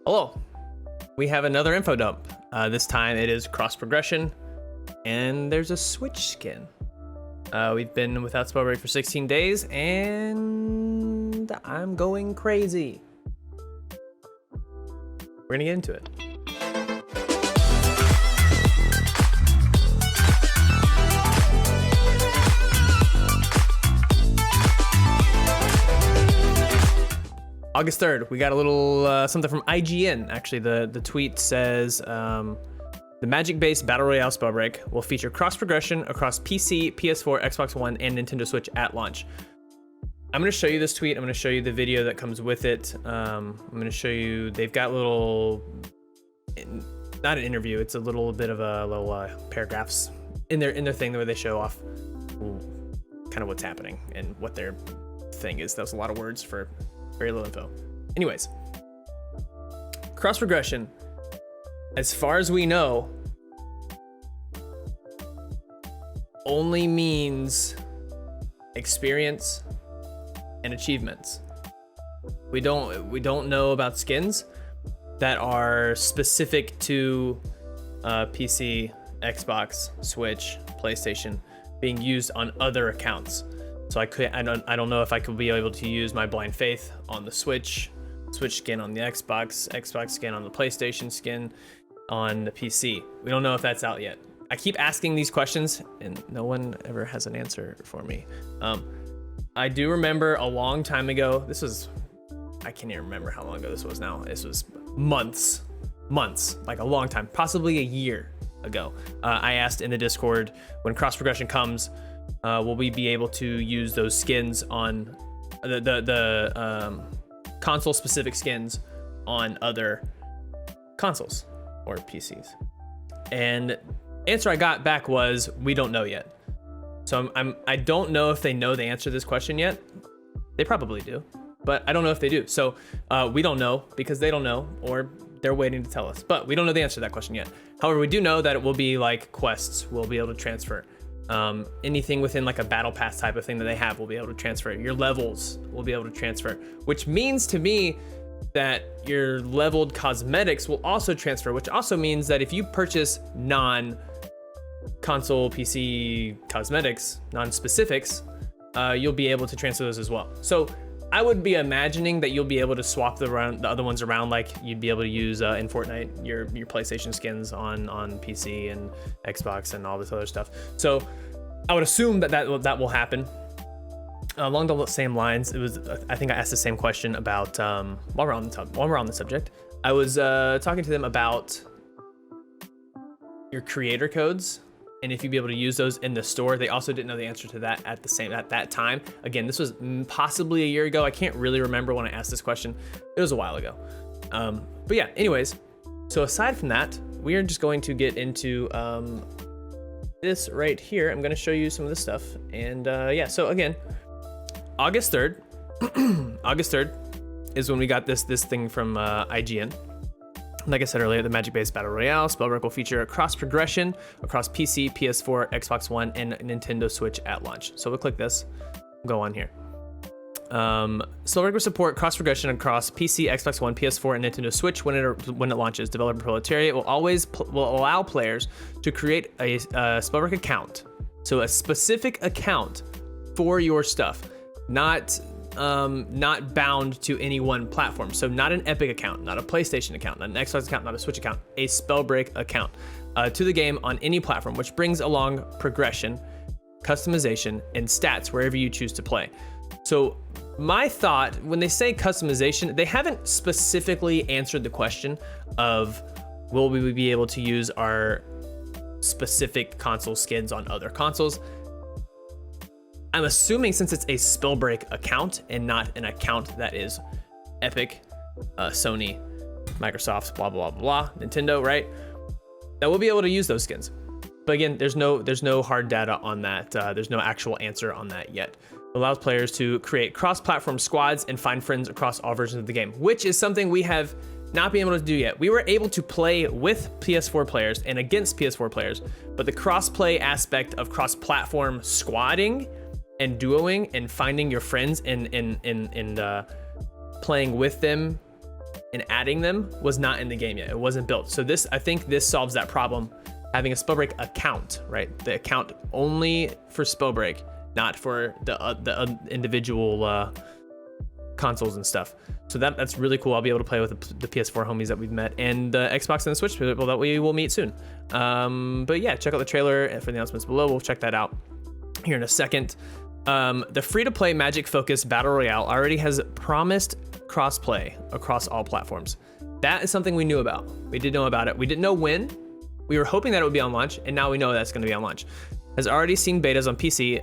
Hello, we have another info dump. This time it is cross progression, and there's a Switch skin. We've been without SPELLBREAK for 16 days, and I'm going crazy. We're gonna get into it. August 3rd, we got a little something from IGN. Actually, the tweet says, the Magic-based Battle Royale SPELLBREAK will feature cross-progression across PC, PS4, Xbox One, and Nintendo Switch at launch. I'm gonna show you this tweet. I'm gonna show you the video that comes with it. I'm gonna show you, they've got little, not an interview, it's a little bit of a little paragraphs in their thing where they show off kind of what's happening and what their thing is. That was a lot of words for very little info. Anyways, cross progression, as far as we know, only means experience and achievements. We don't know about skins that are specific to PC, Xbox, Switch, PlayStation being used on other accounts. So I don't know if I could be able to use my Blind Faith on the Switch skin on the Xbox skin on the PlayStation skin on the PC. We don't know if that's out yet. I keep asking these questions and no one ever has an answer for me. I do remember a long time ago, I can't even remember how long ago this was now. This was months, like a long time, possibly a year ago. I asked in the Discord, when cross progression comes, will we be able to use those skins on the console specific skins on other consoles or PCs? And answer I got back was, we don't know yet. So I don't know if they know the answer to this question yet. They probably do, but I don't know if they do. So we don't know because they don't know, or they're waiting to tell us, but we don't know the answer to that question yet. However, we do know that it will be like quests we'll be able to transfer. Anything within like a battle pass type of thing that they have will be able to transfer. Your levels will be able to transfer, which means to me that your leveled cosmetics will also transfer, which also means that if you purchase non-console PC cosmetics, non-specifics, you'll be able to transfer those as well. So I would be imagining that you'll be able to swap the other ones around, like you'd be able to use in Fortnite your PlayStation skins on PC and Xbox and all this other stuff. So I would assume that will happen. Along the same lines, I think I asked the same question about while we're on the subject. I was talking to them about your creator codes and if you'd be able to use those in the store. They also didn't know the answer to that at that time. Again, this was possibly a year ago. I can't really remember when I asked this question. It was a while ago. But yeah, anyways, so aside from that, we are just going to get into this right here. I'm going to show you some of this stuff. And yeah, so again, August 3rd, August 3rd is when we got this thing from IGN. Like I said earlier, the Magic-based Battle Royale SPELLBREAK will feature a cross progression across PC, PS4, Xbox One, and Nintendo Switch at launch. So we'll click this, go on here. SPELLBREAK will support cross progression across PC, Xbox One, PS4, and Nintendo Switch when it launches. Developer Proletariat will allow players to create a SPELLBREAK account, so a specific account for your stuff, not bound to any one platform. So not an Epic account, not a PlayStation account, not an Xbox account, not a Switch account, a SPELLBREAK account to the game on any platform, which brings along progression, customization, and stats wherever you choose to play. So my thought, when they say customization, they haven't specifically answered the question of, will we be able to use our specific console skins on other consoles? I'm assuming since it's a SPELLBREAK account and not an account that is Epic, Sony, Microsoft, blah, blah, blah, blah, Nintendo, right? That we'll be able to use those skins. But again, there's no hard data on that. There's no actual answer on that yet. It allows players to create cross-platform squads and find friends across all versions of the game, which is something we have not been able to do yet. We were able to play with PS4 players and against PS4 players, but the cross-play aspect of cross-platform squadding and duoing and finding your friends and playing with them and adding them was not in the game yet. It wasn't built. So this, I think this solves that problem. Having a SPELLBREAK account, right? The account only for SPELLBREAK, not for the individual consoles and stuff. So that's really cool. I'll be able to play with the PS4 homies that we've met and the Xbox and the Switch people that we will meet soon. But yeah, check out the trailer for the announcements below. We'll check that out here in a second. The free-to-play Magic Focus Battle Royale already has promised cross-play across all platforms. That is something we knew about. We did know about it. We didn't know when. We were hoping that it would be on launch, and now we know that's going to be on launch. Has already seen betas on PC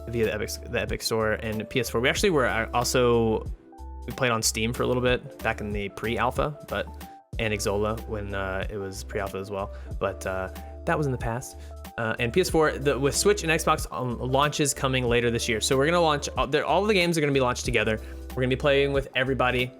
via the Epic Store and PS4. We actually were we played on Steam for a little bit back in the pre-alpha, and Xsolla when it was pre-alpha as well. But that was in the past. And PS4 with Switch and Xbox launches coming later this year. So we're gonna launch all of the games are gonna be launched together. We're gonna be playing with everybody.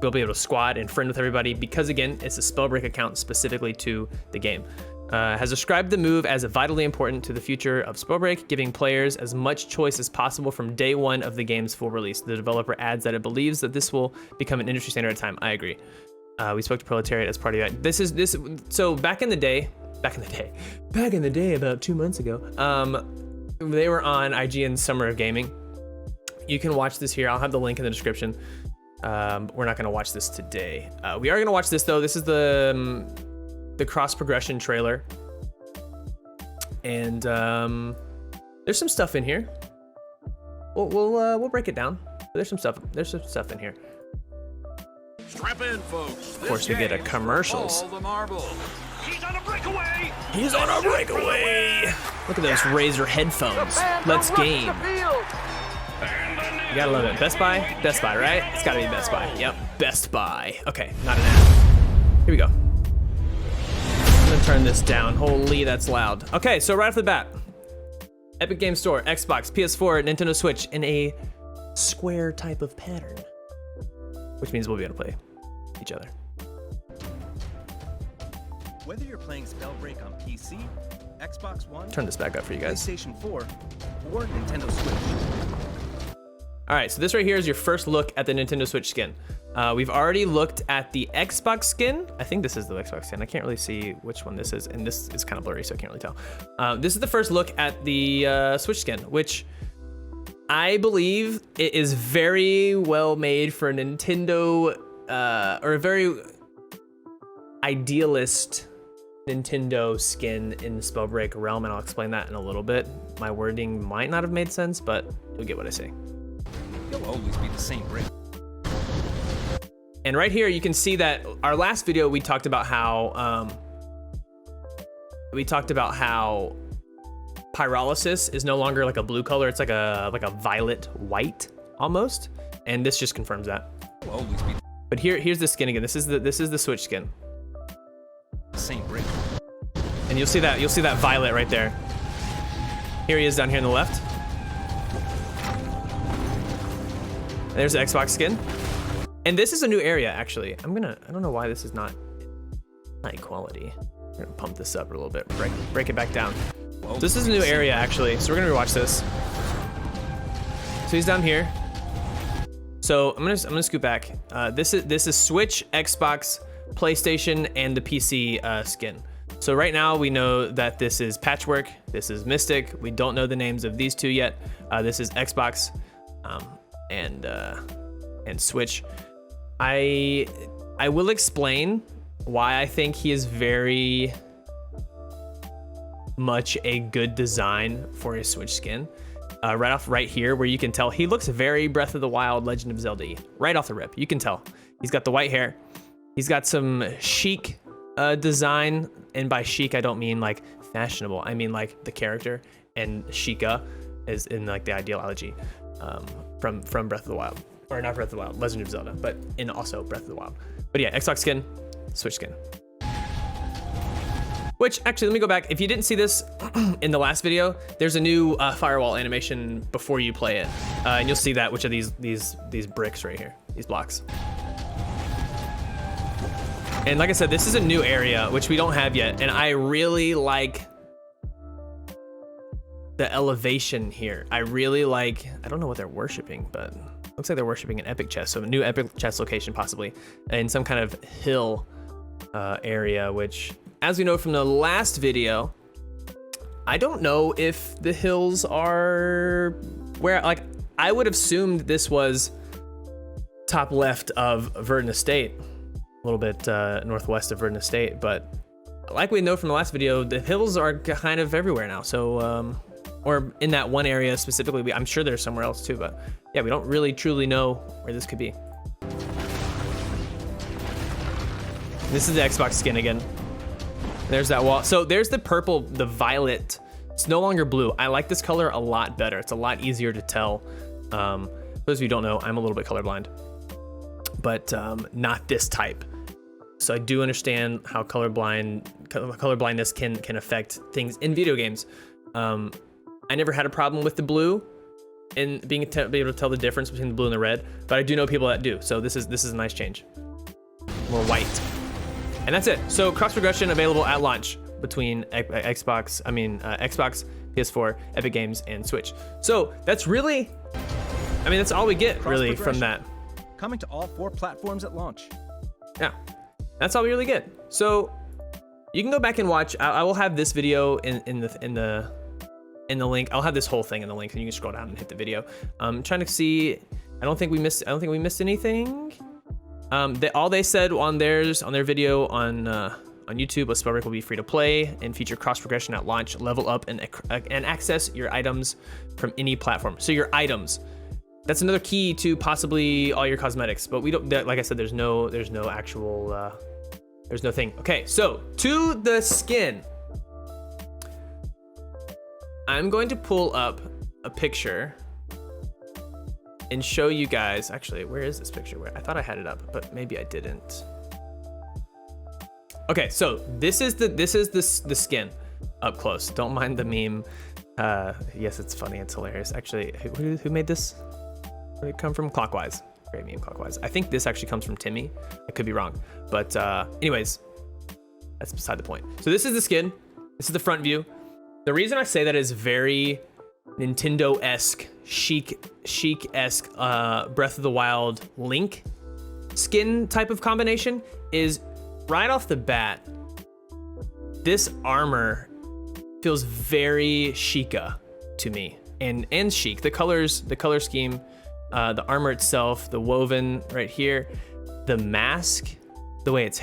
We'll be able to squad and friend with everybody because again, it's a SPELLBREAK account specifically to the game. Has described the move as vitally important to the future of SPELLBREAK, giving players as much choice as possible from day one of the game's full release. The developer adds that it believes that this will become an industry standard at time. I agree. We spoke to Proletariat as part of that. So back in the day, about 2 months ago, they were on IGN's Summer of Gaming. You can watch this here. I'll have the link in the description. We're not gonna watch this today. We are gonna watch this though. This is the cross progression trailer, and there's some stuff in here. We'll break it down. There's some stuff in here. Strap in, folks. Of course, we get a commercials. All the marbles. He's on a breakaway. He's on a breakaway. Look at those Razer headphones. Let's game. You gotta love it. Best Buy, right? It's gotta be Best Buy. Yep, Best Buy. Okay, not an ad. Here we go. I'm gonna turn this down. Holy, that's loud. Okay, so right off the bat, Epic Games Store, Xbox, PS4, Nintendo Switch in a square type of pattern, which means we'll be able to play each other. Whether you're playing SPELLBREAK on PC, Xbox One, Turn this back up for you guys. PlayStation 4, or Nintendo Switch. All right, so this right here is your first look at the Nintendo Switch skin. We've already looked at the Xbox skin. I think this is the Xbox skin. I can't really see which one this is, and this is kind of blurry, so I can't really tell. This is the first look at the Switch skin, which I believe it is very well made for a Nintendo, or a very idealist Nintendo skin in the SPELLBREAK realm, and I'll explain that in a little bit. My wording might not have made sense, but you'll get what I say. You'll always be the same brick. And right here, you can see that our last video, we talked about how pyrolysis is no longer like a blue color. It's like a violet white almost. And this just confirms that. You'll always be But here's the skin again. This is the Switch skin. the same brick. And you'll see that violet right there. Here he is down here on the left. There's the Xbox skin. And this is a new area, actually. I don't know why this is not high quality. I'm gonna pump this up a little bit, break it back down. So this is a new area, actually. So we're gonna rewatch this. So he's down here. So I'm gonna scoot back. This is Switch, Xbox, PlayStation, and the PC skin. So right now we know that this is Patchwork, this is Mystic. We don't know the names of these two yet. This is Xbox and Switch. I will explain why I think he is very much a good design for a Switch skin. Right here, where you can tell he looks very Breath of the Wild, Legend of Zelda-y. Right off the rip, you can tell. He's got the white hair. He's got some chic design, and by chic I don't mean like fashionable. I mean like the character, and Sheikah is in like the ideology from Breath of the Wild, or not Breath of the Wild, Legend of Zelda, but in also Breath of the Wild. But yeah, Xbox skin, Switch skin. Which, actually, let me go back. If you didn't see this in the last video, there's a new firewall animation before you play it. And you'll see that, which are these bricks right here, these blocks. And like I said, this is a new area, which we don't have yet. And I really like the elevation here. I really like, I don't know what they're worshiping, but looks like they're worshiping an epic chest, so a new epic chest location possibly, in some kind of hill area, which, as we know from the last video, I don't know if the hills are where, like, I would have assumed this was top left of Verdant Estate, a little bit northwest of Verdant Estate, but like we know from the last video, the hills are kind of everywhere now. So, or in that one area specifically, I'm sure there's somewhere else too, but yeah, we don't really truly know where this could be. This is the Xbox skin again. There's that wall. So there's the purple, the violet. It's no longer blue. I like this color a lot better. It's a lot easier to tell. For those of you who don't know, I'm a little bit colorblind, but not this type. So I do understand how colorblindness can affect things in video games. I never had a problem with the blue and be able to tell the difference between the blue and the red, but I do know people that do. So this is a nice change. More white. And that's it. So cross progression available at launch between Xbox, PS4, Epic Games, and Switch. So that's really, that's all we get really from that. Coming to all 4 platforms at launch. Yeah, that's all we really get. So you can go back and watch. I will have this video in the link. I'll have this whole thing in the link, and you can scroll down and hit the video. I'm trying to see. I don't think we missed anything. All they said on their video on YouTube was SPELLBREAK will be free to play and feature cross progression at launch, level up and access your items from any platform. So your items. That's another key to possibly all your cosmetics, but we don't. Like I said, there's no actual. There's no thing. Okay, so to the skin. I'm going to pull up a picture and show you guys. Actually, where is this picture? Where I thought I had it up, but maybe I didn't. Okay, so this is the skin up close. Don't mind the meme. Yes, it's funny. It's hilarious. Actually, who made this? Where did it come from? Clockwise. Great meme, Clockwise. I think this actually comes from Timmy. I could be wrong, but anyways, that's beside the point. So this is the skin. This is the front view. The reason I say that is very Nintendo-esque, chic-esque, Breath of the Wild Link skin type of combination is right off the bat. This armor feels very Sheikah to me, and chic. The color scheme, the armor itself, the woven right here, the mask, the way his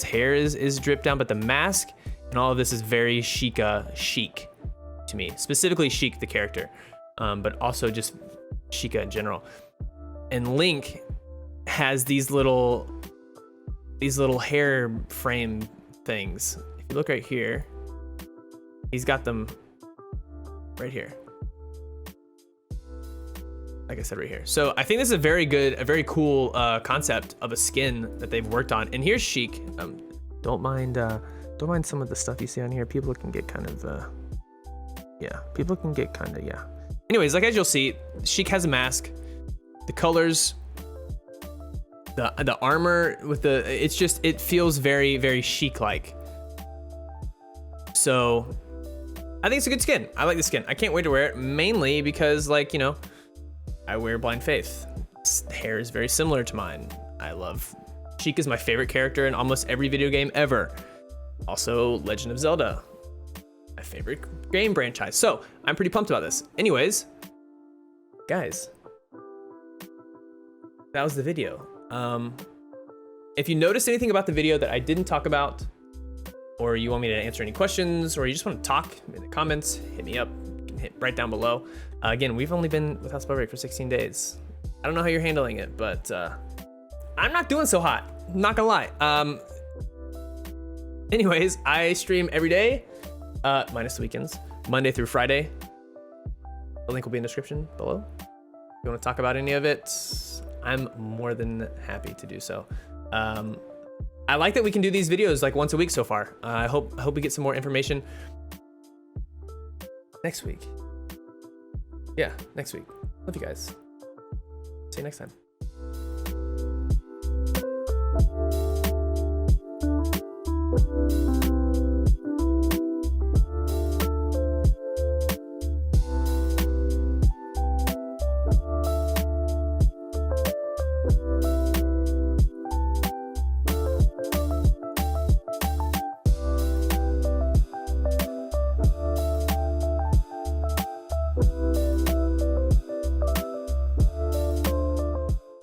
hair is dripped down, but the mask. And all of this is very chic to me, specifically Sheik the character, but also just Sheikah in general. And Link has these little hair frame things. If you look right here, he's got them right here. Like I said, right here. So I think this is a very cool concept of a skin that they've worked on. And here's Sheik. Don't mind some of the stuff you see on here. People can get kind of, Anyways, like as you'll see, Sheik has a mask. The colors, the armor with it feels very, very Sheik-like. So I think it's a good skin. I like the skin. I can't wait to wear it, mainly because, like, I wear Blind Faith. His hair is very similar to mine. I love Sheik is my favorite character in almost every video game ever. Also, Legend of Zelda, my favorite game franchise. So I'm pretty pumped about this. Anyways, guys, that was the video. If you noticed anything about the video that I didn't talk about, or you want me to answer any questions, or you just want to talk in the comments, hit me up. You can hit right down below. Again, we've only been without SPELLBREAK for 16 days. I don't know how you're handling it, but I'm not doing so hot. I'm not gonna lie. Anyways, I stream every day, minus the weekends, Monday through Friday. The link will be in the description below. If you want to talk about any of it, I'm more than happy to do so. I like that we can do these videos like once a week so far. I hope we get some more information next week. Yeah, next week. Love you guys. See you next time.